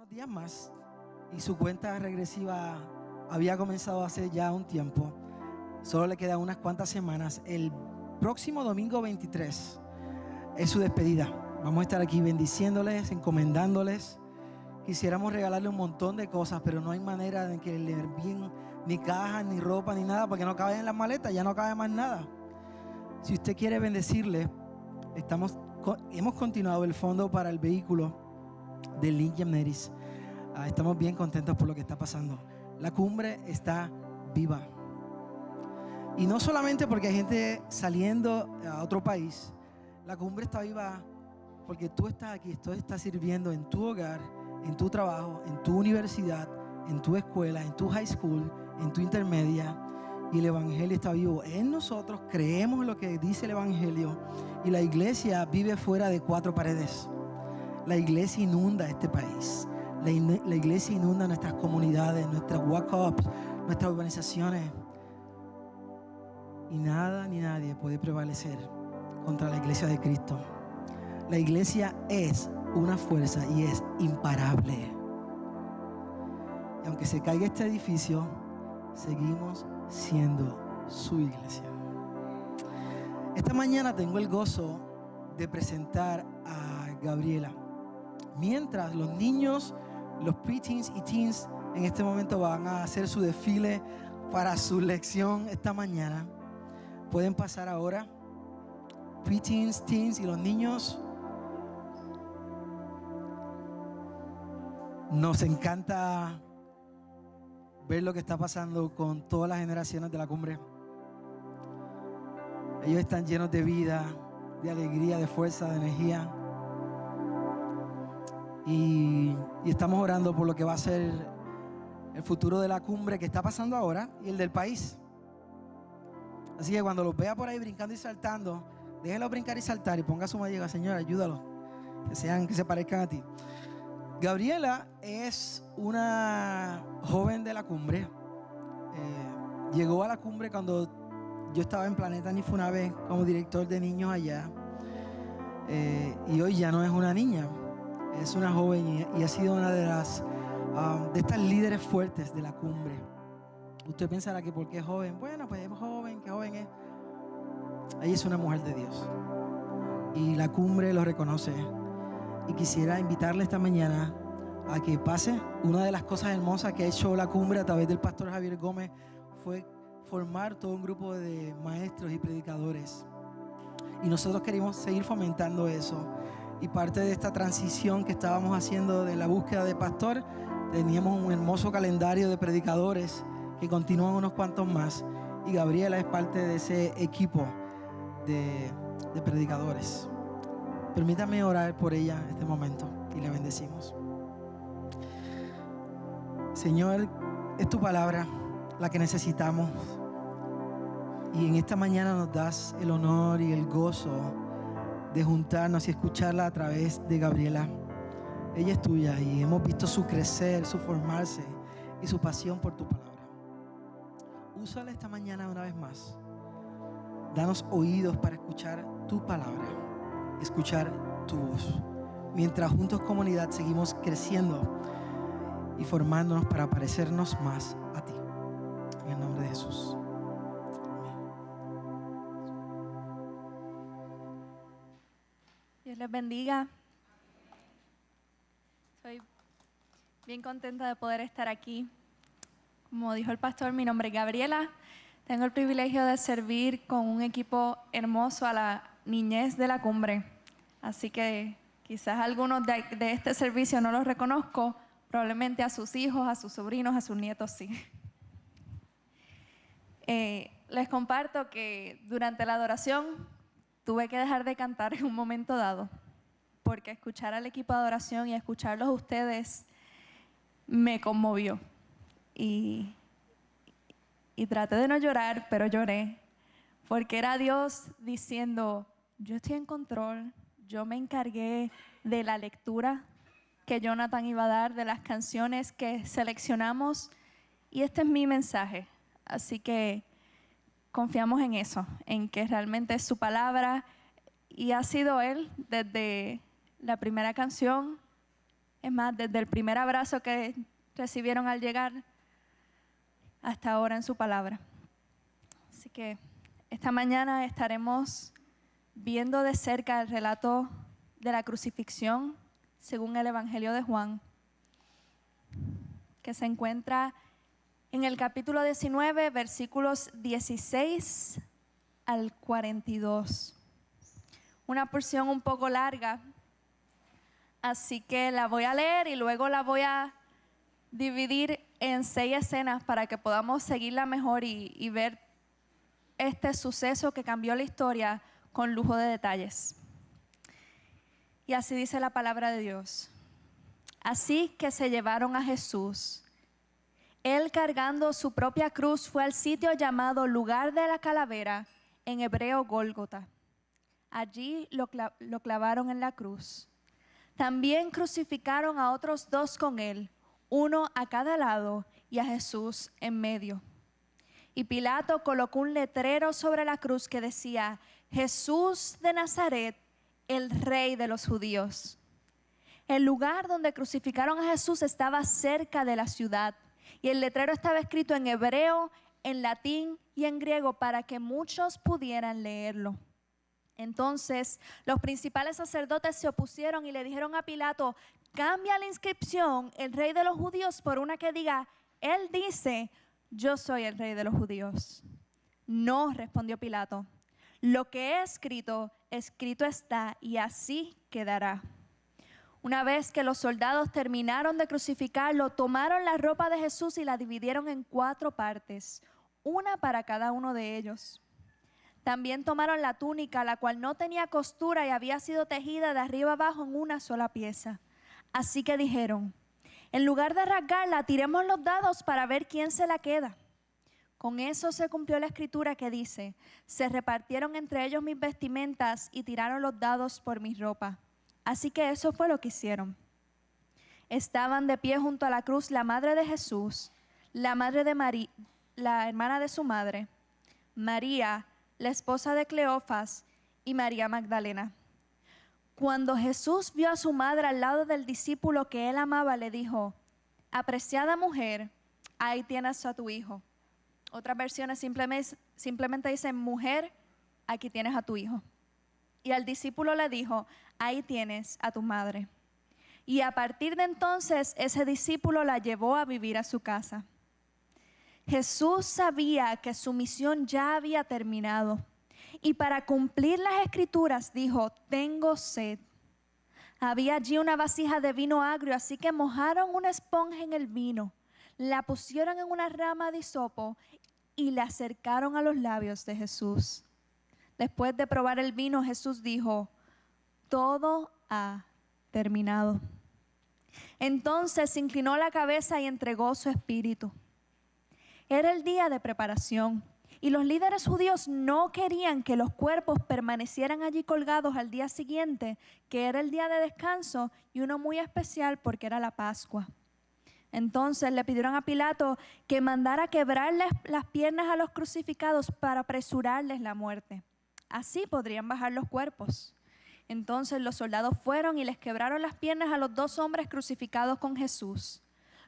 unos días más y su cuenta regresiva había comenzado hace ya un tiempo. Solo le quedan unas cuantas semanas. El próximo domingo 23 es su despedida. Vamos a estar aquí bendiciéndoles, encomendándoles. Quisiéramos regalarle un montón de cosas, pero no hay manera de que le envíen ni cajas, ni ropa, ni nada, porque no cabe en las maletas, ya no cabe más nada. Si usted quiere bendecirle, hemos continuado el fondo para el vehículo de Link Yamneris. Estamos bien contentos por lo que está pasando. La cumbre está viva. Y no solamente porque hay gente saliendo a otro país. La cumbre está viva porque tú estás aquí, tú estás sirviendo en tu hogar, en tu trabajo, en tu universidad, en tu escuela, en tu high school, en tu intermedia. Y el Evangelio está vivo en nosotros, creemos en lo que dice el Evangelio. Y la iglesia vive fuera de cuatro paredes. La iglesia inunda este país. La iglesia inunda nuestras comunidades, nuestras walk-ups, nuestras urbanizaciones. Y nada ni nadie puede prevalecer contra la iglesia de Cristo. La iglesia es una fuerza y es imparable. Y aunque se caiga este edificio, seguimos siendo su iglesia. Esta mañana tengo el gozo de presentar a Gabriela. Mientras los niños, los preteens y teens en este momento van a hacer su desfile para su lección esta mañana, pueden pasar ahora. Preteens, teens y los niños. Nos encanta ver lo que está pasando con todas las generaciones de la cumbre. Ellos están llenos de vida, de alegría, de fuerza, de energía. Y estamos orando por lo que va a ser el futuro de la cumbre que está pasando ahora y el del país. Así que cuando los vea por ahí brincando y saltando, déjenlos brincar y saltar y ponga su mano y diga: Señor, ayúdalos, que se parezcan a ti. Gabriela es una joven de la cumbre. Llegó a la cumbre cuando yo estaba en Planeta Nifunabe como director de niños allá. Y hoy ya no es una niña, es una joven y ha sido una de estas líderes fuertes de la cumbre. Usted pensará que ¿por qué es joven? Bueno, pues es joven, ¿qué joven es? Ella es una mujer de Dios y la cumbre lo reconoce. Y quisiera invitarle esta mañana a que pase. Una de las cosas hermosas que ha hecho la cumbre a través del pastor Javier Gómez fue formar todo un grupo de maestros y predicadores. Y nosotros queremos seguir fomentando eso. Y parte de esta transición que estábamos haciendo de la búsqueda de pastor, teníamos un hermoso calendario de predicadores que continúan unos cuantos más. Y Gabriela es parte de ese equipo de predicadores. Permítame orar por ella en este momento y le bendecimos. Señor, es tu palabra la que necesitamos. Y en esta mañana nos das el honor y el gozo de juntarnos y escucharla a través de Gabriela. Ella es tuya y hemos visto su crecer, su formarse y su pasión por tu palabra. Úsala esta mañana una vez más. Danos oídos para escuchar tu palabra, escuchar tu voz. Mientras juntos comunidad seguimos creciendo y formándonos para parecernos más a ti. En el nombre de Jesús. Dios les bendiga. Soy bien contenta de poder estar aquí. Como dijo el pastor, mi nombre es Gabriela. Tengo el privilegio de servir con un equipo hermoso a la niñez de la cumbre. Así que quizás algunos de este servicio no los reconozco, probablemente a sus hijos, a sus sobrinos, a sus nietos sí. Les comparto que durante la adoración tuve que dejar de cantar en un momento dado, porque escuchar al equipo de adoración y escucharlos a ustedes me conmovió. Y traté de no llorar, pero lloré, porque era Dios diciendo: yo estoy en control, yo me encargué de la lectura que Jonathan iba a dar, de las canciones que seleccionamos, y este es mi mensaje. Así que confiamos en eso, en que realmente es su palabra, y ha sido Él desde la primera canción Es más, desde el primer abrazo que recibieron al llegar hasta ahora en su palabra. Así que esta mañana estaremos viendo de cerca el relato de la crucifixión según el Evangelio de Juan, que se encuentra en el capítulo 19, versículos 16 al 42. Una porción un poco larga, así que la voy a leer y luego la voy a dividir en 6 escenas para que podamos seguirla mejor y ver este suceso que cambió la historia con lujo de detalles. Y así dice la palabra de Dios. Así que se llevaron a Jesús. Él, cargando su propia cruz, fue al sitio llamado Lugar de la Calavera, en hebreo Gólgota. Allí lo clavaron en la cruz. También crucificaron a otros 2 con él, uno a cada lado y a Jesús en medio. Y Pilato colocó un letrero sobre la cruz que decía: Jesús de Nazaret, el Rey de los Judíos. El lugar donde crucificaron a Jesús estaba cerca de la ciudad, y el letrero estaba escrito en hebreo, en latín y en griego para que muchos pudieran leerlo. Entonces los principales sacerdotes se opusieron y le dijeron a Pilato: cambia la inscripción, el Rey de los Judíos, por una que diga: Él dice, yo soy el Rey de los Judíos. No, respondió Pilato, lo que he escrito, escrito está, y así quedará. Una vez que los soldados terminaron de crucificarlo, tomaron la ropa de Jesús y la dividieron en 4 partes, una para cada uno de ellos. También tomaron la túnica, la cual no tenía costura y había sido tejida de arriba abajo en una sola pieza. Así que dijeron: en lugar de rasgarla, tiremos los dados para ver quién se la queda. Con eso se cumplió la escritura que dice: se repartieron entre ellos mis vestimentas y tiraron los dados por mi ropa. Así que eso fue lo que hicieron. Estaban de pie junto a la cruz la madre de Jesús, la madre de María, la hermana de su madre, María, la esposa de Cleofas, y María Magdalena. Cuando Jesús vio a su madre al lado del discípulo que él amaba, le dijo: apreciada mujer, ahí tienes a tu hijo. Otras versiones simplemente dicen: mujer, aquí tienes a tu hijo. Y al discípulo le dijo: ahí tienes a tu madre. Y a partir de entonces ese discípulo la llevó a vivir a su casa. Jesús sabía que su misión ya había terminado. Y para cumplir las escrituras dijo: tengo sed. Había allí una vasija de vino agrio, así que mojaron una esponja en el vino, la pusieron en una rama de hisopo y la acercaron a los labios de Jesús. Después de probar el vino, Jesús dijo: todo ha terminado. Entonces se inclinó la cabeza y entregó su espíritu. Era el día de preparación y los líderes judíos no querían que los cuerpos permanecieran allí colgados al día siguiente, que era el día de descanso y uno muy especial porque era la Pascua. Entonces le pidieron a Pilato que mandara quebrarles las piernas a los crucificados para apresurarles la muerte. Así podrían bajar los cuerpos. Entonces los soldados fueron y les quebraron las piernas a los 2 hombres crucificados con Jesús.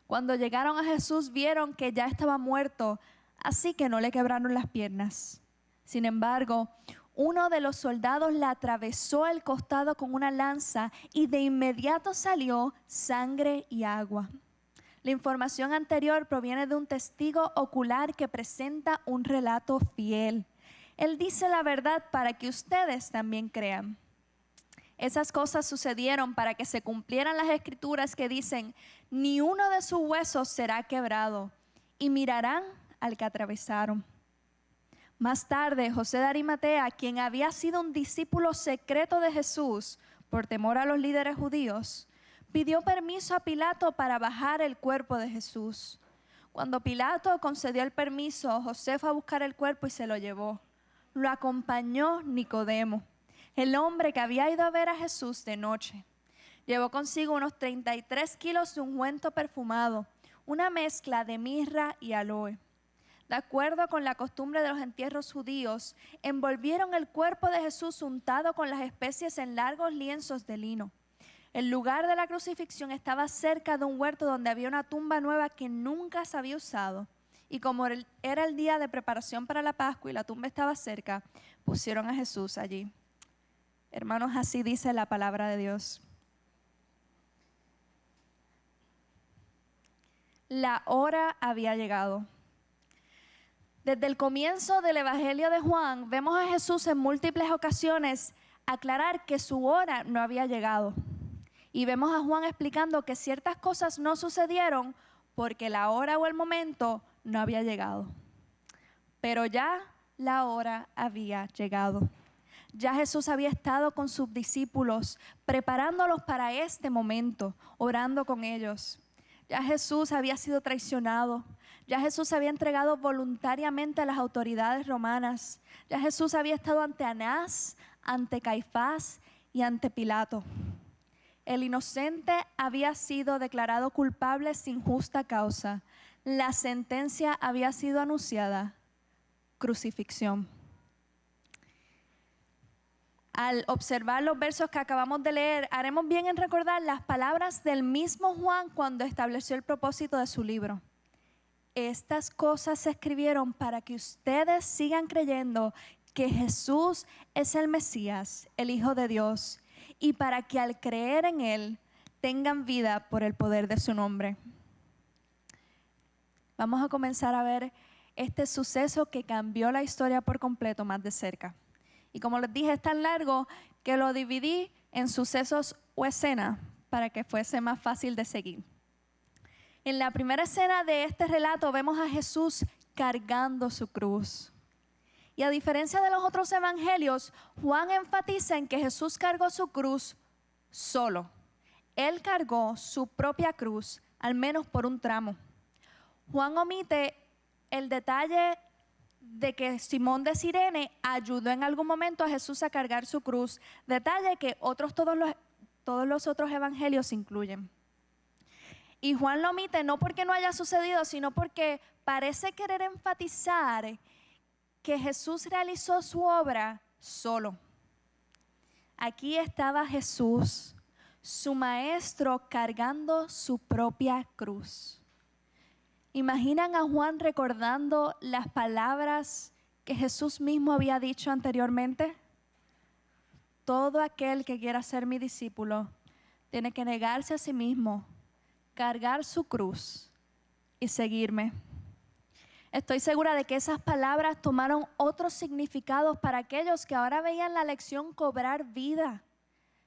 Cuando llegaron a Jesús vieron que ya estaba muerto, así que no le quebraron las piernas. Sin embargo, uno de los soldados le atravesó el costado con una lanza y de inmediato salió sangre y agua. La información anterior proviene de un testigo ocular que presenta un relato fiel. Él dice la verdad para que ustedes también crean. Esas cosas sucedieron para que se cumplieran las escrituras que dicen: ni uno de sus huesos será quebrado, y mirarán al que atravesaron. Más tarde, José de Arimatea, quien había sido un discípulo secreto de Jesús por temor a los líderes judíos, pidió permiso a Pilato para bajar el cuerpo de Jesús. Cuando Pilato concedió el permiso, José fue a buscar el cuerpo y se lo llevó. Lo acompañó Nicodemo, el hombre que había ido a ver a Jesús de noche. Llevó consigo unos 33 kilos de ungüento perfumado, una mezcla de mirra y aloe. De acuerdo con la costumbre de los entierros judíos, envolvieron el cuerpo de Jesús untado con las especies en largos lienzos de lino. El lugar de la crucifixión estaba cerca de un huerto donde había una tumba nueva que nunca se había usado. Y como era el día de preparación para la Pascua y la tumba estaba cerca, pusieron a Jesús allí. Hermanos, así dice la palabra de Dios. La hora había llegado. Desde el comienzo del Evangelio de Juan, vemos a Jesús en múltiples ocasiones aclarar que su hora no había llegado. Y vemos a Juan explicando que ciertas cosas no sucedieron porque la hora o el momento no había llegado. Pero ya la hora había llegado. Ya Jesús había estado con sus discípulos, preparándolos para este momento, orando con ellos. Ya Jesús había sido traicionado. Ya Jesús había entregado voluntariamente a las autoridades romanas. Ya Jesús había estado ante Anás, ante Caifás y ante Pilato. El inocente había sido declarado culpable sin justa causa. La sentencia había sido anunciada: crucifixión. Al observar los versos que acabamos de leer, haremos bien en recordar las palabras del mismo Juan cuando estableció el propósito de su libro. Estas cosas se escribieron para que ustedes sigan creyendo que Jesús es el Mesías, el Hijo de Dios, y para que al creer en Él tengan vida por el poder de su nombre. Vamos a comenzar a ver este suceso que cambió la historia por completo más de cerca. Y como les dije, es tan largo que lo dividí en sucesos o escenas para que fuese más fácil de seguir. En la primera escena de este relato vemos a Jesús cargando su cruz. Y a diferencia de los otros evangelios, Juan enfatiza en que Jesús cargó su cruz solo. Él cargó su propia cruz, al menos por un tramo. Juan omite el detalle de que Simón de Cirene ayudó en algún momento a Jesús a cargar su cruz, detalle que todos los otros evangelios incluyen. Y Juan lo omite no porque no haya sucedido, sino porque parece querer enfatizar que Jesús realizó su obra solo. Aquí estaba Jesús, su maestro, cargando su propia cruz. ¿Imaginan a Juan recordando las palabras que Jesús mismo había dicho anteriormente? Todo aquel que quiera ser mi discípulo tiene que negarse a sí mismo, cargar su cruz y seguirme. Estoy segura de que esas palabras tomaron otros significados para aquellos que ahora veían la lección cobrar vida.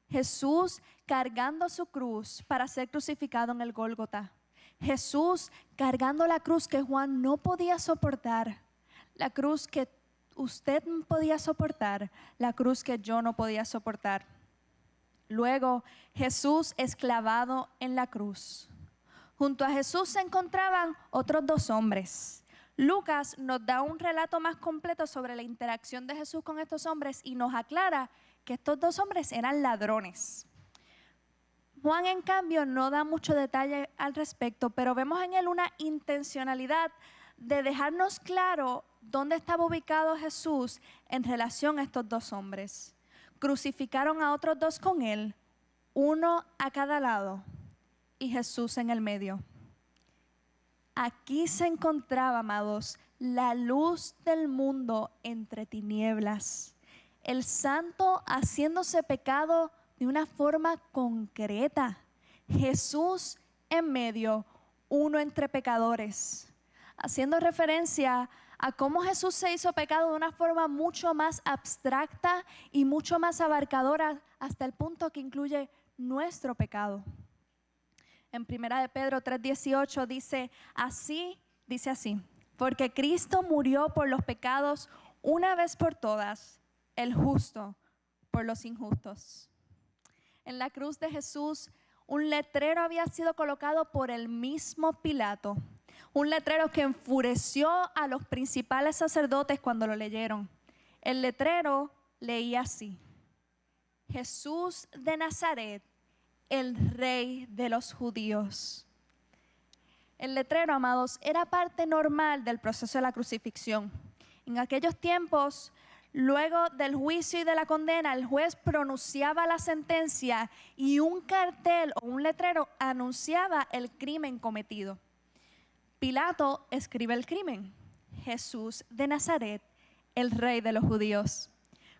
Jesús cargando su cruz para ser crucificado en el Gólgota. Jesús cargando la cruz que Juan no podía soportar, la cruz que usted podía soportar, la cruz que yo no podía soportar. Luego Jesús es clavado en la cruz. Junto a Jesús se encontraban otros dos hombres. Lucas nos da un relato más completo sobre la interacción de Jesús con estos hombres y nos aclara que estos dos hombres eran ladrones. Juan, en cambio, no da mucho detalle al respecto, pero vemos en él una intencionalidad de dejarnos claro dónde estaba ubicado Jesús en relación a estos dos hombres. Crucificaron a otros dos con él, uno a cada lado y Jesús en el medio. Aquí se encontraba, amados, la luz del mundo entre tinieblas, el santo haciéndose pecado de una forma concreta. Jesús en medio, uno entre pecadores, haciendo referencia a cómo Jesús se hizo pecado de una forma mucho más abstracta y mucho más abarcadora, hasta el punto que incluye nuestro pecado. En 1 Pedro 3:18 dice así, porque Cristo murió por los pecados una vez por todas, el justo por los injustos. En la cruz de Jesús, un letrero había sido colocado por el mismo Pilato. Un letrero que enfureció a los principales sacerdotes cuando lo leyeron. El letrero leía así: Jesús de Nazaret, el Rey de los judíos. El letrero, amados, era parte normal del proceso de la crucifixión. En aquellos tiempos, Luego del juicio y de la condena, el juez pronunciaba la sentencia y un cartel o un letrero anunciaba el crimen cometido. Pilato escribe el crimen: Jesús de Nazaret, el rey de los judíos.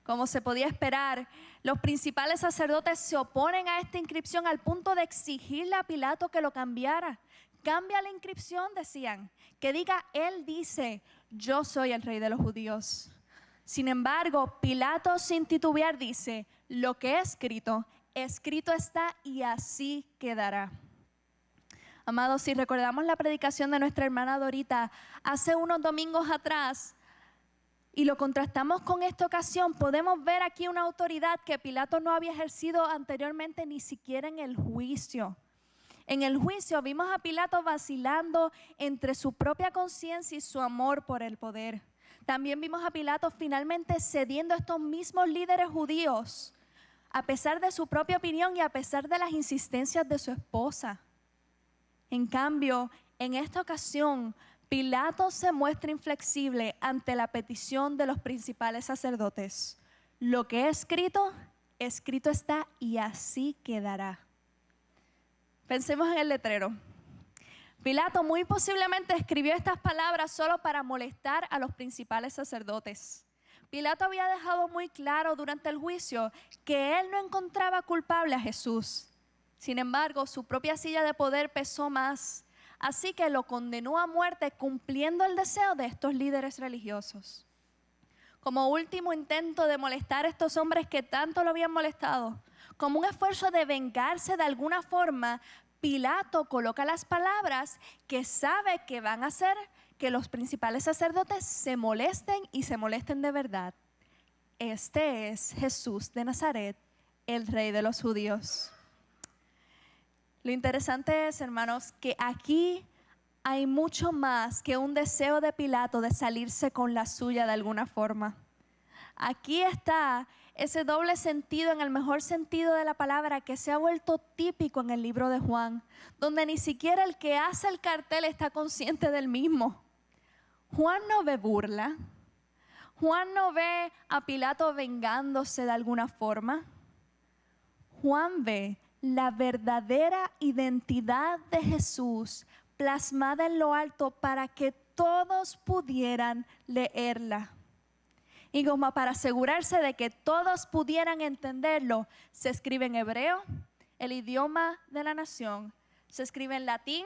Como se podía esperar, los principales sacerdotes se oponen a esta inscripción al punto de exigirle a Pilato que lo cambiara. Cambia la inscripción, decían, que diga: él dice, yo soy el rey de los judíos. Sin embargo, Pilato sin titubear dice: lo que he escrito, escrito está y así quedará. Amados, si recordamos la predicación de nuestra hermana Dorita hace unos domingos atrás y lo contrastamos con esta ocasión, podemos ver aquí una autoridad que Pilato no había ejercido anteriormente ni siquiera en el juicio. En el juicio vimos a Pilato vacilando entre su propia conciencia y su amor por el poder. También vimos a Pilato finalmente cediendo a estos mismos líderes judíos, a pesar de su propia opinión y a pesar de las insistencias de su esposa. En cambio, en esta ocasión, Pilato se muestra inflexible ante la petición de los principales sacerdotes. Lo que he escrito, escrito está y así quedará. Pensemos en el letrero. Pilato muy posiblemente escribió estas palabras solo para molestar a los principales sacerdotes. Pilato había dejado muy claro durante el juicio que él no encontraba culpable a Jesús. Sin embargo, su propia silla de poder pesó más, así que lo condenó a muerte cumpliendo el deseo de estos líderes religiosos. Como último intento de molestar a estos hombres que tanto lo habían molestado, como un esfuerzo de vengarse de alguna forma, Pilato coloca las palabras que sabe que van a hacer que los principales sacerdotes se molesten y se molesten de verdad. Este es Jesús de Nazaret, el rey de los judíos. Lo interesante es, hermanos, que aquí hay mucho más que un deseo de Pilato de salirse con la suya de alguna forma. Aquí está ese doble sentido, en el mejor sentido de la palabra, que se ha vuelto típico en el libro de Juan, donde ni siquiera el que hace el cartel está consciente del mismo. Juan no ve burla. Juan no ve a Pilato vengándose de alguna forma. Juan ve la verdadera identidad de Jesús plasmada en lo alto para que todos pudieran leerla. Y como para asegurarse de que todos pudieran entenderlo, se escribe en hebreo, el idioma de la nación, se escribe en latín,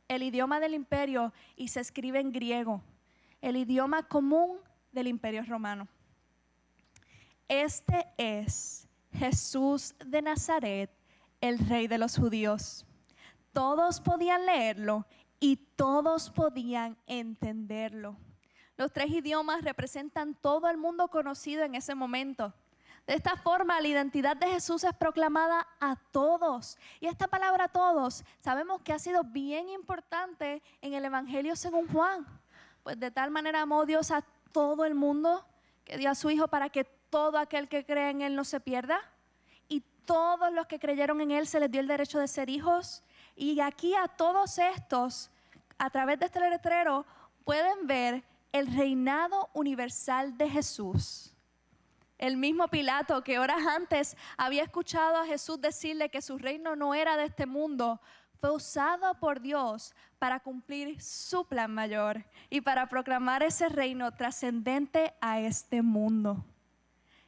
el idioma del imperio, y se escribe en griego, el idioma común del imperio romano. Este es Jesús de Nazaret, el rey de los judíos. Todos podían leerlo y todos podían entenderlo. Los tres idiomas representan todo el mundo conocido en ese momento. De esta forma, la identidad de Jesús es proclamada a todos. Y esta palabra todos, sabemos que ha sido bien importante en el Evangelio según Juan. Pues de tal manera amó Dios a todo el mundo que dio a su Hijo para que todo aquel que cree en Él no se pierda. Y todos los que creyeron en Él se les dio el derecho de ser hijos. Y aquí a todos estos, a través de este letrero, pueden ver el reinado universal de Jesús. El mismo Pilato que horas antes había escuchado a Jesús decirle que su reino no era de este mundo, fue usado por Dios para cumplir su plan mayor y para proclamar ese reino trascendente a este mundo.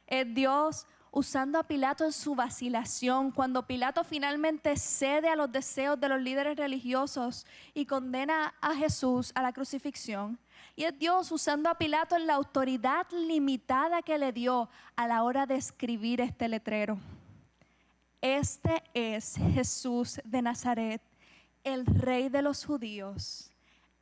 Es Dios usando a Pilato en su vacilación, cuando Pilato finalmente cede a los deseos de los líderes religiosos y condena a Jesús a la crucifixión. Y es Dios usando a Pilato en la autoridad limitada que le dio a la hora de escribir este letrero. Este es Jesús de Nazaret, el rey de los judíos.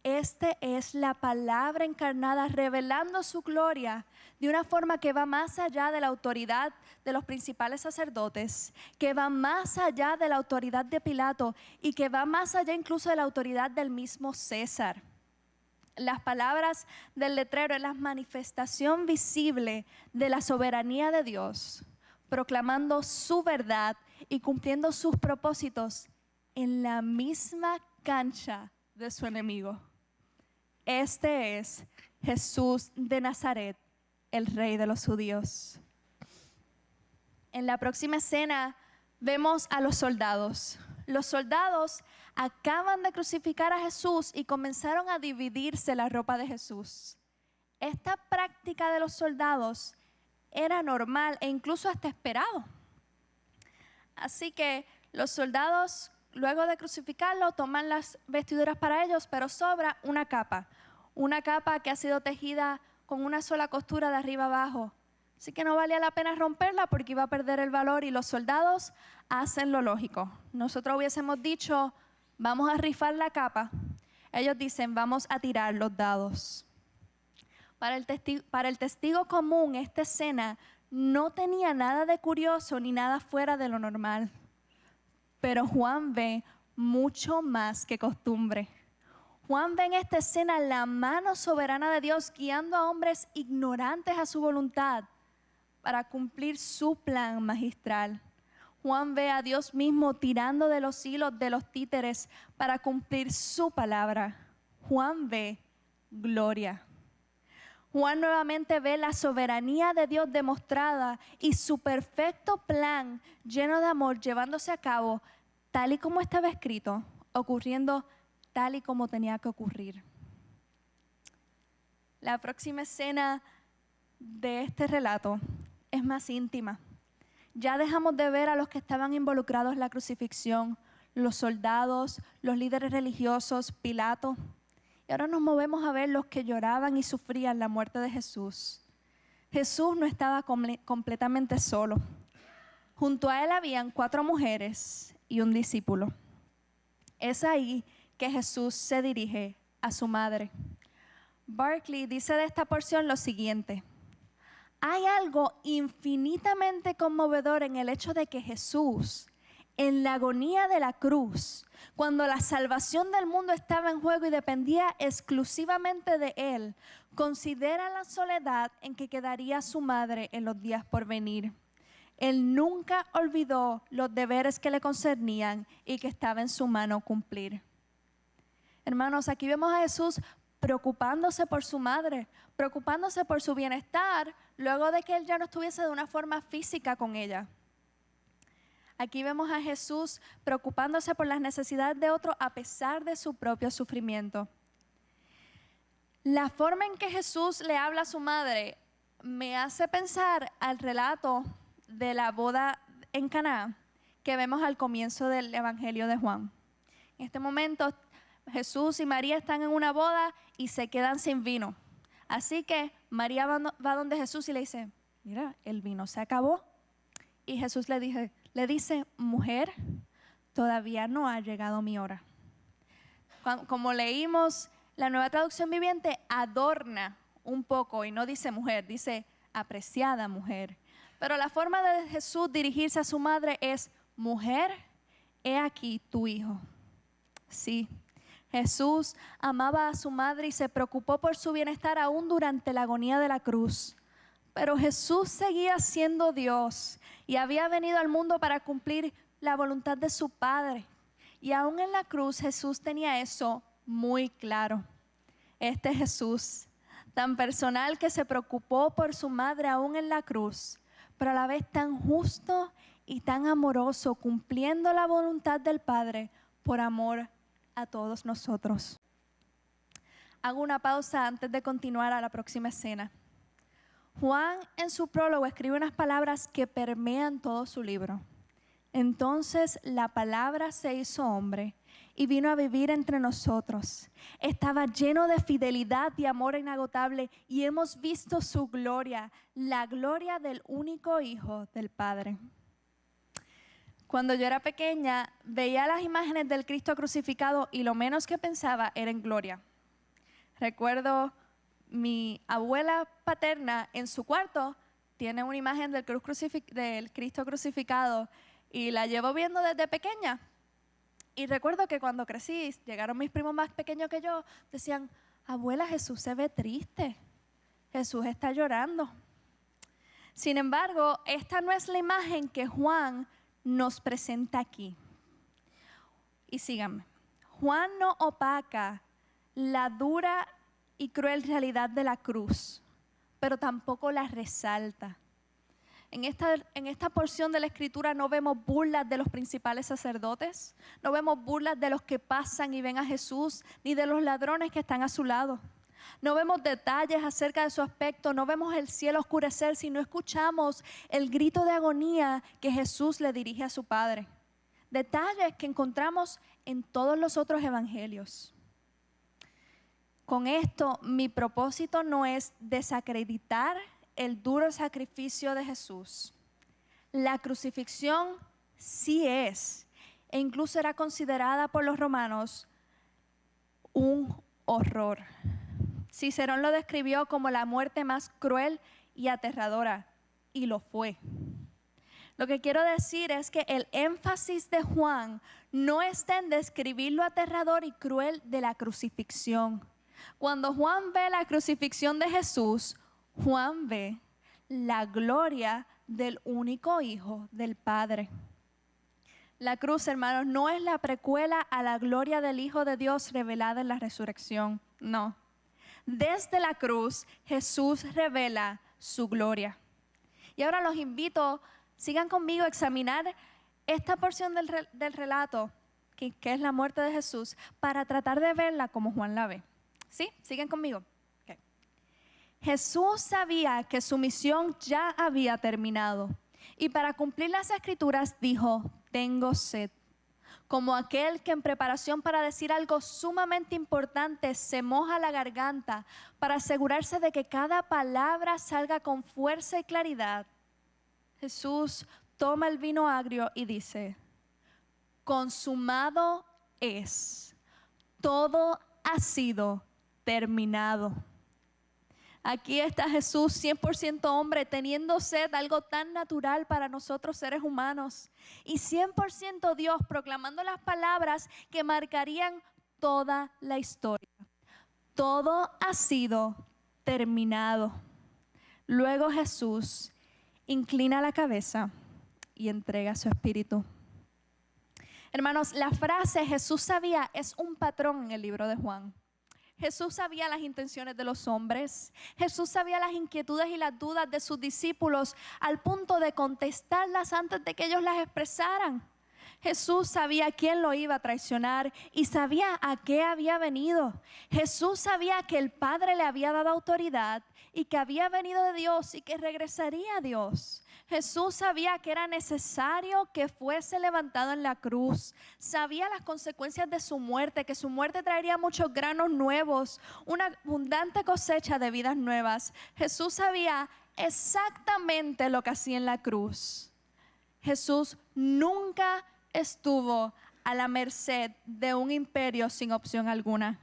Este es la palabra encarnada revelando su gloria de una forma que va más allá de la autoridad de los principales sacerdotes, que va más allá de la autoridad de Pilato y que va más allá incluso de la autoridad del mismo César. Las palabras del letrero es la manifestación visible de la soberanía de Dios, proclamando su verdad y cumpliendo sus propósitos en la misma cancha de su enemigo. Este es Jesús de Nazaret, el rey de los judíos. En la próxima escena vemos a los soldados. Los soldados acaban de crucificar a Jesús y comenzaron a dividirse la ropa de Jesús. Esta práctica de los soldados era normal e incluso hasta esperado. Así que los soldados, luego de crucificarlo, toman las vestiduras para ellos, pero sobra una capa que ha sido tejida con una sola costura de arriba abajo. Así que no valía la pena romperla porque iba a perder el valor, y los soldados hacen lo lógico. Nosotros hubiésemos dicho, vamos a rifar la capa. Ellos dicen, vamos a tirar los dados. Para el testigo común, esta escena no tenía nada de curioso ni nada fuera de lo normal. Pero Juan ve mucho más que costumbre. Juan ve en esta escena la mano soberana de Dios guiando a hombres ignorantes a su voluntad para cumplir su plan magistral. Juan ve a Dios mismo tirando de los hilos de los títeres para cumplir su palabra. Juan ve gloria. Juan nuevamente ve la soberanía de Dios demostrada y su perfecto plan lleno de amor llevándose a cabo tal y como estaba escrito, ocurriendo tal y como tenía que ocurrir. La próxima escena de este relato es más íntima. Ya dejamos de ver a los que estaban involucrados en la crucifixión, los soldados, los líderes religiosos, Pilato. Y ahora nos movemos a ver los que lloraban y sufrían la muerte de Jesús. Jesús no estaba completamente solo. Junto a él habían 4 mujeres y un discípulo. Es ahí que Jesús se dirige a su madre. Barclay dice de esta porción lo siguiente: hay algo infinitamente conmovedor en el hecho de que Jesús, en la agonía de la cruz, cuando la salvación del mundo estaba en juego y dependía exclusivamente de Él, considera la soledad en que quedaría su madre en los días por venir. Él nunca olvidó los deberes que le concernían y que estaba en su mano cumplir. Hermanos, aquí vemos a Jesús preocupándose por su madre, preocupándose por su bienestar, luego de que Él ya no estuviese de una forma física con ella. Aquí vemos a Jesús preocupándose por las necesidades de otros a pesar de su propio sufrimiento. La forma en que Jesús le habla a su madre me hace pensar al relato de la boda en Caná que vemos al comienzo del Evangelio de Juan. En este momento Jesús y María están en una boda y se quedan sin vino. Así que María va donde Jesús y le dice, mira, el vino se acabó. Y Jesús le dice, mujer, todavía no ha llegado mi hora. Como leímos, la Nueva Traducción Viviente adorna un poco y no dice mujer, dice apreciada mujer. Pero la forma de Jesús dirigirse a su madre es, mujer, he aquí tu hijo. Sí, Jesús amaba a su madre y se preocupó por su bienestar aún durante la agonía de la cruz. Pero Jesús seguía siendo Dios y había venido al mundo para cumplir la voluntad de su Padre. Y aún en la cruz Jesús tenía eso muy claro. Este Jesús, tan personal que se preocupó por su madre aún en la cruz, pero a la vez tan justo y tan amoroso, cumpliendo la voluntad del Padre por amor a todos nosotros. Hago una pausa antes de continuar a la próxima escena. Juan en su prólogo escribe unas palabras que permean todo su libro. Entonces la palabra se hizo hombre y vino a vivir entre nosotros. Estaba lleno de fidelidad y amor inagotable y hemos visto su gloria, la gloria del único Hijo del Padre. Cuando yo era pequeña, veía las imágenes del Cristo crucificado y lo menos que pensaba era en gloria. Recuerdo mi abuela paterna en su cuarto tiene una imagen del Cristo crucificado y la llevo viendo desde pequeña. Y recuerdo que cuando crecí, llegaron mis primos más pequeños que yo, decían, abuela, Jesús se ve triste, Jesús está llorando. Sin embargo, esta no es la imagen que Juan nos presenta aquí. Y síganme, Juan no opaca la dura y cruel realidad de la cruz pero tampoco la resalta. En esta porción de la Escritura no vemos burlas de los principales sacerdotes, no vemos burlas de los que pasan y ven a Jesús, ni de los ladrones que están a su lado. No vemos detalles acerca de su aspecto, no vemos el cielo oscurecer, sino escuchamos el grito de agonía que Jesús le dirige a su Padre. Detalles que encontramos en todos los otros evangelios. Con esto, mi propósito no es desacreditar el duro sacrificio de Jesús. La crucifixión sí es, e incluso era considerada por los romanos un horror. Cicerón lo describió como la muerte más cruel y aterradora, y lo fue. Lo que quiero decir es que el énfasis de Juan no está en describir lo aterrador y cruel de la crucifixión. Cuando Juan ve la crucifixión de Jesús, Juan ve la gloria del único Hijo del Padre. La cruz, hermanos, no es la precuela a la gloria del Hijo de Dios revelada en la resurrección, no. Desde la cruz, Jesús revela su gloria. Y ahora los invito, sigan conmigo a examinar esta porción del relato, que es la muerte de Jesús, para tratar de verla como Juan la ve. ¿Sí? ¿Siguen conmigo? Okay. Jesús sabía que su misión ya había terminado. Y para cumplir las Escrituras dijo, tengo sed. Como aquel que en preparación para decir algo sumamente importante se moja la garganta para asegurarse de que cada palabra salga con fuerza y claridad. Jesús toma el vino agrio y dice, consumado es, todo ha sido terminado. Aquí está Jesús, 100% hombre, teniendo sed, algo tan natural para nosotros seres humanos. Y 100% Dios, proclamando las palabras que marcarían toda la historia. Todo ha sido terminado. Luego Jesús inclina la cabeza y entrega su espíritu. Hermanos, la frase Jesús sabía es un patrón en el libro de Juan. Jesús sabía las intenciones de los hombres. Jesús sabía las inquietudes y las dudas de sus discípulos al punto de contestarlas antes de que ellos las expresaran. Jesús sabía quién lo iba a traicionar y sabía a qué había venido. Jesús sabía que el Padre le había dado autoridad y que había venido de Dios y que regresaría a Dios. Jesús sabía que era necesario que fuese levantado en la cruz. Sabía las consecuencias de su muerte, que su muerte traería muchos granos nuevos, una abundante cosecha de vidas nuevas. Jesús sabía exactamente lo que hacía en la cruz. Jesús nunca estuvo a la merced de un imperio sin opción alguna.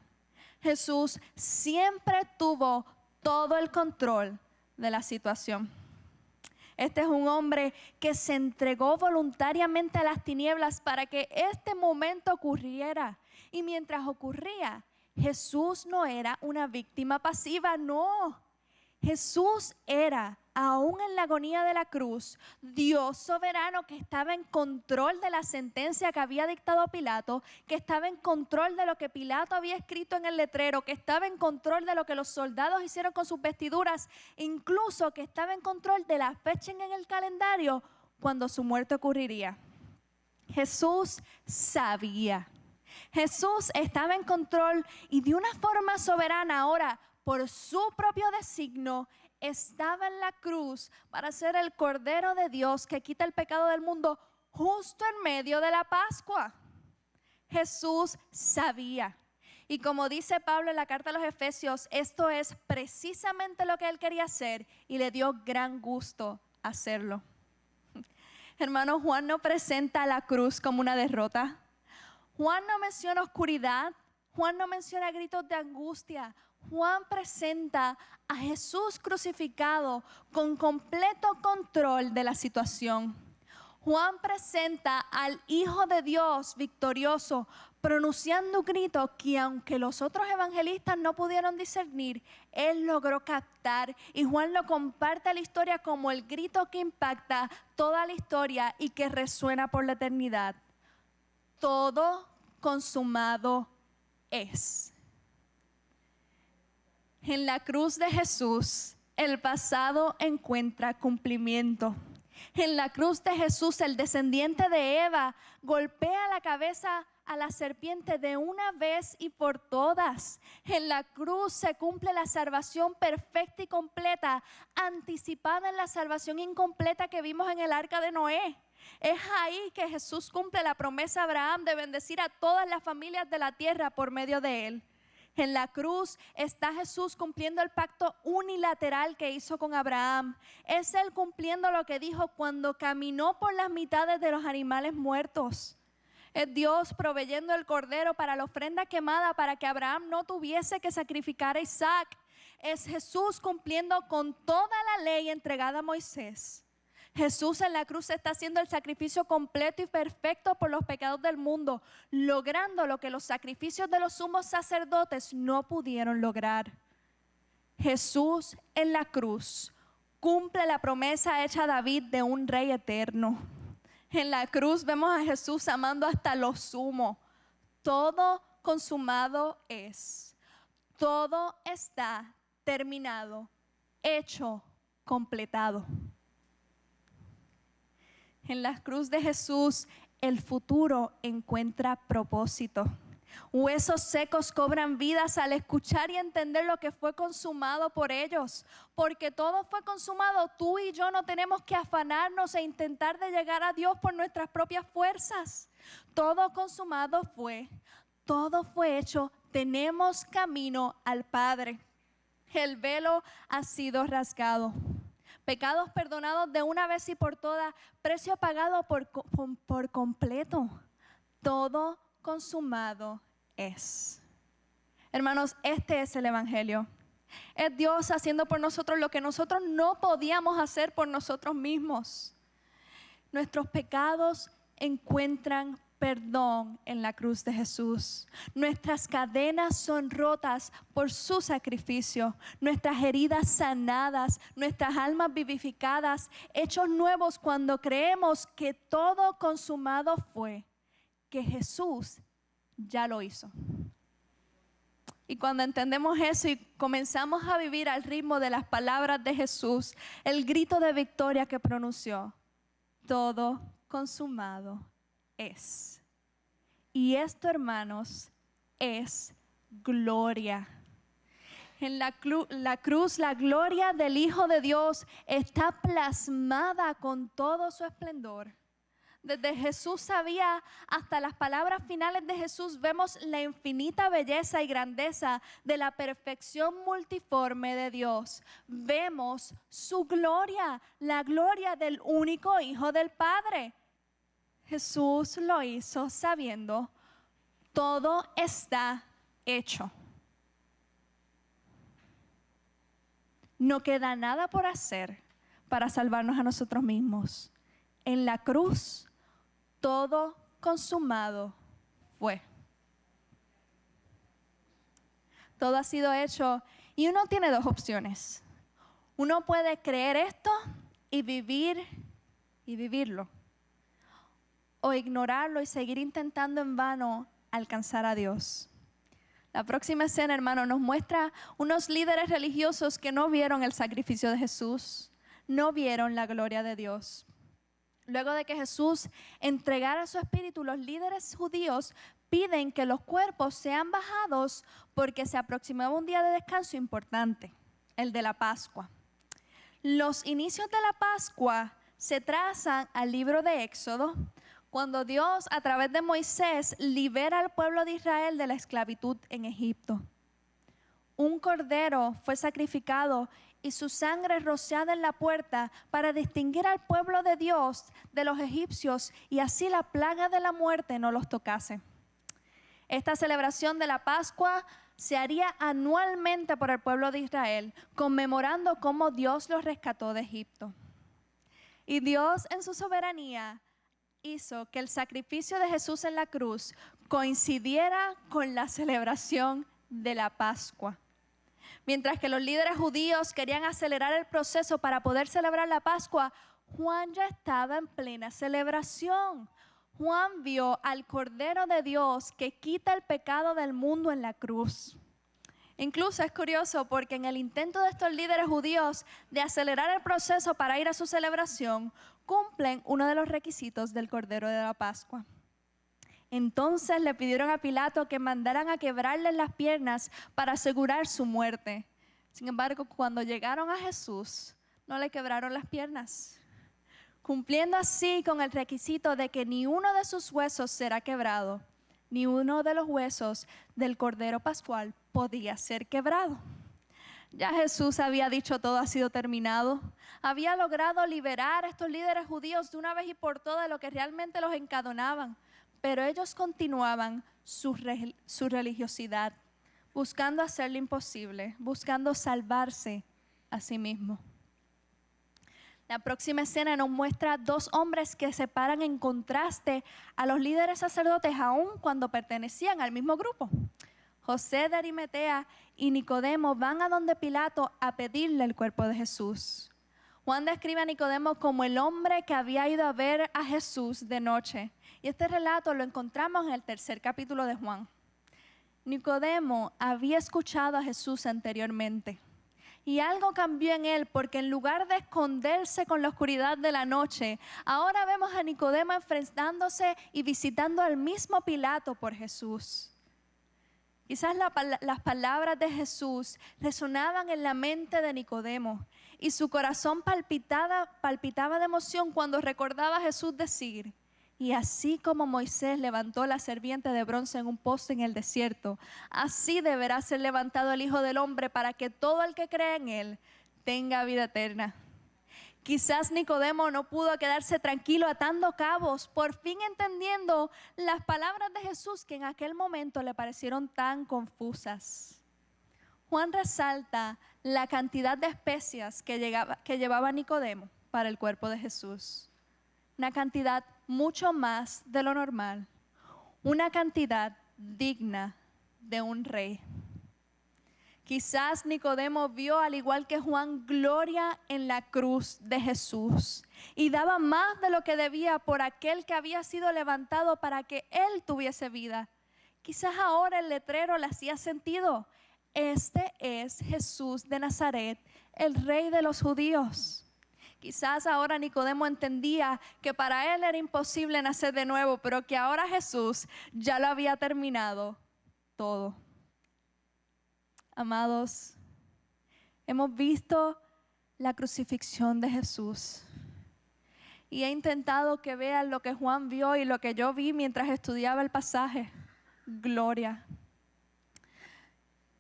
Jesús siempre tuvo todo el control de la situación. Este es un hombre que se entregó voluntariamente a las tinieblas para que este momento ocurriera. Y mientras ocurría, Jesús no era una víctima pasiva, no. Jesús era, aún en la agonía de la cruz, Dios soberano que estaba en control de la sentencia que había dictado Pilato, que estaba en control de lo que Pilato había escrito en el letrero, que estaba en control de lo que los soldados hicieron con sus vestiduras, incluso que estaba en control de la fecha en el calendario cuando su muerte ocurriría. Jesús sabía. Jesús estaba en control y de una forma soberana ahora, por su propio designio, estaba en la cruz para ser el Cordero de Dios que quita el pecado del mundo justo en medio de la Pascua. Jesús sabía. Y como dice Pablo en la carta a los Efesios, esto es precisamente lo que él quería hacer y le dio gran gusto hacerlo. Hermano, Juan no presenta la cruz como una derrota. Juan no menciona oscuridad. Juan no menciona gritos de angustia. Juan presenta a Jesús crucificado con completo control de la situación. Juan presenta al Hijo de Dios victorioso, pronunciando un grito que aunque los otros evangelistas no pudieron discernir, él logró captar, y Juan lo comparte a la historia como el grito que impacta toda la historia y que resuena por la eternidad. Todo consumado es. En la cruz de Jesús, el pasado encuentra cumplimiento. En la cruz de Jesús, el descendiente de Eva golpea la cabeza a la serpiente de una vez y por todas. En la cruz se cumple la salvación perfecta y completa, anticipada en la salvación incompleta que vimos en el arca de Noé. Es ahí que Jesús cumple la promesa a Abraham de bendecir a todas las familias de la tierra por medio de él. En la cruz está Jesús cumpliendo el pacto unilateral que hizo con Abraham. Es él cumpliendo lo que dijo cuando caminó por las mitades de los animales muertos. Es Dios proveyendo el cordero para la ofrenda quemada para que Abraham no tuviese que sacrificar a Isaac. Es Jesús cumpliendo con toda la ley entregada a Moisés. Jesús en la cruz está haciendo el sacrificio completo y perfecto por los pecados del mundo, logrando lo que los sacrificios de los sumos sacerdotes no pudieron lograr. Jesús en la cruz cumple la promesa hecha a David de un rey eterno. En la cruz vemos a Jesús amando hasta lo sumo. Todo consumado es. Todo está terminado, hecho, completado. En la cruz de Jesús, el futuro encuentra propósito. Huesos secos cobran vidas al escuchar y entender lo que fue consumado por ellos. Porque todo fue consumado, tú y yo no tenemos que afanarnos e intentar de llegar a Dios por nuestras propias fuerzas. Todo consumado fue, todo fue hecho, tenemos camino al Padre. El velo ha sido rasgado. Pecados perdonados de una vez y por todas, precio pagado por completo. Todo consumado es. Hermanos, este es el Evangelio. Es Dios haciendo por nosotros lo que nosotros no podíamos hacer por nosotros mismos. Nuestros pecados encuentran perdón en la cruz de Jesús. Nuestras cadenas son rotas por su sacrificio, nuestras heridas sanadas, nuestras almas vivificadas, hechos nuevos cuando creemos que todo consumado fue, que Jesús ya lo hizo. Y cuando entendemos eso y comenzamos a vivir al ritmo de las palabras de Jesús, el grito de victoria que pronunció, todo consumado es. Y esto, hermanos, es gloria. En la cruz, la gloria del Hijo de Dios está plasmada con todo su esplendor. Desde Jesús sabía hasta las palabras finales de Jesús vemos la infinita belleza y grandeza de la perfección multiforme de Dios. Vemos su gloria, la gloria del único Hijo del Padre. Jesús lo hizo sabiendo, todo está hecho. No queda nada por hacer para salvarnos a nosotros mismos. En la cruz, todo consumado fue. Todo ha sido hecho y uno tiene dos opciones. Uno puede creer esto y vivirlo. O ignorarlo y seguir intentando en vano alcanzar a Dios. La próxima escena, hermano, nos muestra unos líderes religiosos que no vieron el sacrificio de Jesús, no vieron la gloria de Dios. Luego de que Jesús entregara su espíritu, los líderes judíos piden que los cuerpos sean bajados porque se aproximaba un día de descanso importante, el de la Pascua. Los inicios de la Pascua se trazan al libro de Éxodo, cuando Dios a través de Moisés libera al pueblo de Israel de la esclavitud en Egipto. Un cordero fue sacrificado y su sangre rociada en la puerta para distinguir al pueblo de Dios de los egipcios y así la plaga de la muerte no los tocase. Esta celebración de la Pascua se haría anualmente por el pueblo de Israel, conmemorando cómo Dios los rescató de Egipto. Y Dios en su soberanía hizo que el sacrificio de Jesús en la cruz coincidiera con la celebración de la Pascua. Mientras que los líderes judíos querían acelerar el proceso para poder celebrar la Pascua, Juan ya estaba en plena celebración. Juan vio al Cordero de Dios que quita el pecado del mundo en la cruz. Incluso es curioso porque en el intento de estos líderes judíos de acelerar el proceso para ir a su celebración, cumplen uno de los requisitos del Cordero de la Pascua. Entonces le pidieron a Pilato que mandaran a quebrarles las piernas para asegurar su muerte. Sin embargo, cuando llegaron a Jesús, no le quebraron las piernas, cumpliendo así con el requisito de que ni uno de sus huesos será quebrado, ni uno de los huesos del Cordero Pascual podía ser quebrado. Ya Jesús había dicho todo ha sido terminado. Había logrado liberar a estos líderes judíos de una vez y por todas de lo que realmente los encadenaban. Pero ellos continuaban su religiosidad, buscando hacer lo imposible, buscando salvarse a sí mismos. La próxima escena nos muestra dos hombres que se paran en contraste a los líderes sacerdotes aún cuando pertenecían al mismo grupo. José de Arimatea y Nicodemo van a donde Pilato a pedirle el cuerpo de Jesús. Juan describe a Nicodemo como el hombre que había ido a ver a Jesús de noche. Y este relato lo encontramos en el 3er capítulo de Juan. Nicodemo había escuchado a Jesús anteriormente. Y algo cambió en él porque en lugar de esconderse con la oscuridad de la noche, ahora vemos a Nicodemo enfrentándose y visitando al mismo Pilato por Jesús. Quizás las palabras de Jesús resonaban en la mente de Nicodemo y su corazón palpitaba de emoción cuando recordaba a Jesús decir: y así como Moisés levantó la serpiente de bronce en un poste en el desierto, así deberá ser levantado el Hijo del Hombre para que todo el que cree en él tenga vida eterna. Quizás Nicodemo no pudo quedarse tranquilo atando cabos, por fin entendiendo las palabras de Jesús que en aquel momento le parecieron tan confusas. Juan resalta la cantidad de especias que llevaba Nicodemo para el cuerpo de Jesús. Una cantidad mucho más de lo normal, una cantidad digna de un rey. Quizás Nicodemo vio, al igual que Juan, gloria en la cruz de Jesús y daba más de lo que debía por aquel que había sido levantado para que él tuviese vida. Quizás ahora el letrero le hacía sentido: este es Jesús de Nazaret, el rey de los judíos. Quizás ahora Nicodemo entendía que para él era imposible nacer de nuevo, pero que ahora Jesús ya lo había terminado todo. Amados, hemos visto la crucifixión de Jesús y he intentado que vean lo que Juan vio y lo que yo vi mientras estudiaba el pasaje: gloria.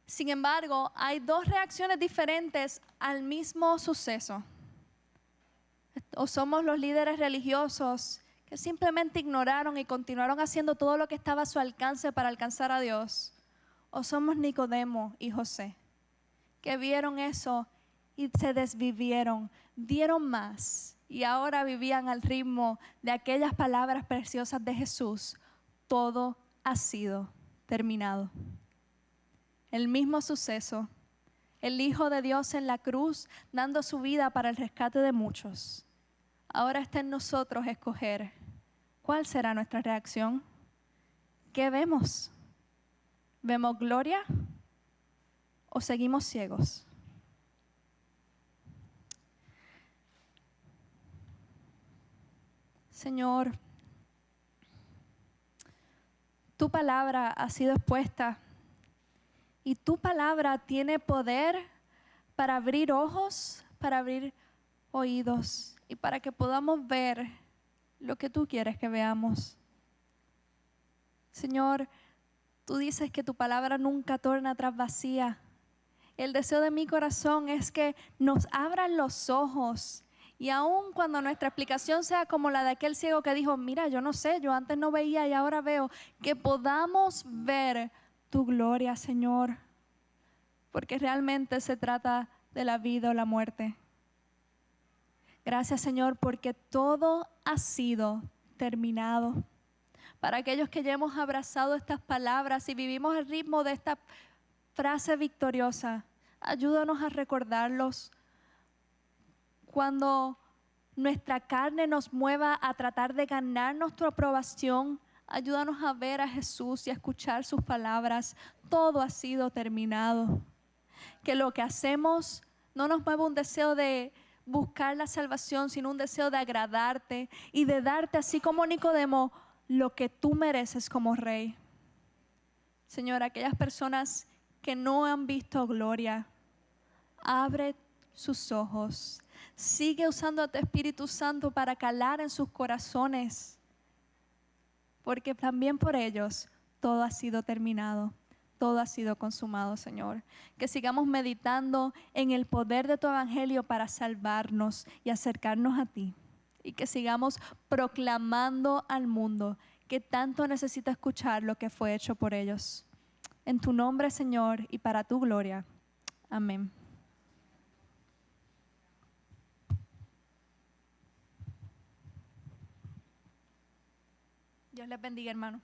Sin embargo, hay dos reacciones diferentes al mismo suceso. O somos los líderes religiosos que simplemente ignoraron y continuaron haciendo todo lo que estaba a su alcance para alcanzar a Dios. O somos Nicodemo y José, que vieron eso y se desvivieron, dieron más y ahora vivían al ritmo de aquellas palabras preciosas de Jesús: todo ha sido terminado. El mismo suceso, el Hijo de Dios en la cruz dando su vida para el rescate de muchos. Ahora está en nosotros escoger cuál será nuestra reacción. ¿Qué vemos? ¿Vemos gloria o seguimos ciegos? Señor, tu palabra ha sido expuesta y tu palabra tiene poder para abrir ojos, para abrir oídos y para que podamos ver lo que tú quieres que veamos. Señor, tú dices que tu palabra nunca torna atrás vacía. El deseo de mi corazón es que nos abran los ojos y aun cuando nuestra explicación sea como la de aquel ciego que dijo: mira, yo no sé, yo antes no veía y ahora veo, que podamos ver tu gloria, Señor, porque realmente se trata de la vida o la muerte. Gracias, Señor, porque todo ha sido terminado. Para aquellos que ya hemos abrazado estas palabras y vivimos al ritmo de esta frase victoriosa, ayúdanos a recordarlos. Cuando nuestra carne nos mueva a tratar de ganarnos tu aprobación, Ayúdanos a ver a Jesús y a escuchar sus palabras. Todo ha sido terminado. Que lo que hacemos no nos mueva un deseo de buscar la salvación, sino un deseo de agradarte y de darte, así como Nicodemo, lo que tú mereces como Rey. Señor, aquellas personas que no han visto gloria, abre sus ojos. Sigue usando a tu Espíritu Santo para calar en sus corazones, porque también por ellos todo ha sido terminado. Todo ha sido consumado, Señor. Que sigamos meditando en el poder de tu evangelio para salvarnos y acercarnos a ti. Y que sigamos proclamando al mundo que tanto necesita escuchar lo que fue hecho por ellos. En tu nombre, Señor, y para tu gloria. Amén. Dios les bendiga, hermano.